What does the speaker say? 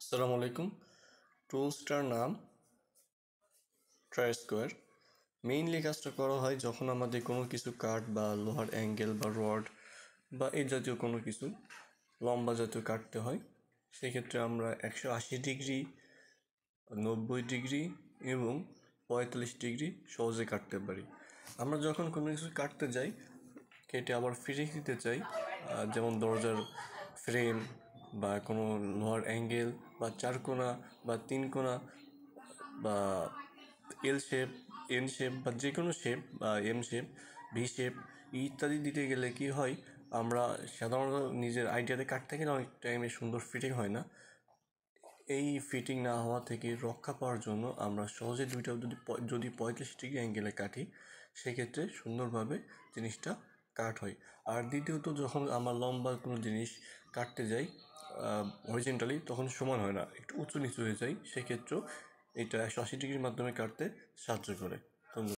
আসসালামু আলাইকুম। টুলসটার নাম ট্রাই স্কোয়ার। মেইনলি কাজটা করা হয় যখন আমাদের কোনো কিছু কাঠ বা লোহার অ্যাঙ্গেল বা রড বা এই জাতীয় কোনো কিছু লম্বা জাতীয় কাটতে হয়। সেক্ষেত্রে আমরা 180 ডিগ্রি, 90 ডিগ্রি এবং 45 ডিগ্রি সহজে কাটতে পারি। আমরা যখন কোনো কিছু কাটতে যাই, কেটে আবার ফিরে দিতে চাই, যেমন দরজার ফ্রেম বা কোনো লোহার অ্যাঙ্গেল বা চারকোনা বা তিনকোনা বা এল শেপ, এন শেপ বা যে কোনো শেপ বা এম শেপ, ভি শেপ ইত্যাদি দিতে গেলে কি হয়, আমরা সাধারণত নিজের আইডিয়াতে কাটতে গেলে অনেক টাইমে সুন্দর ফিটিং হয় না। এই ফিটিং না হওয়া থেকে রক্ষা পাওয়ার জন্য আমরা সহজে দুইটা যদি 45 ডিগ্রি অ্যাঙ্গেলে কাটি, সেক্ষেত্রে সুন্দরভাবে জিনিসটা কাট হয়। আর দ্বিতীয়ত, যখন আমরা লম্বা কোনো জিনিস কাটতে যাই হরিজেন্টালি, তখন সমান হয় না, একটু উঁচু নিচু হয়ে যায়। সেক্ষেত্রেও এটা 180 ডিগ্রির মাধ্যমে কাটতে সাহায্য করে। ধন্যবাদ।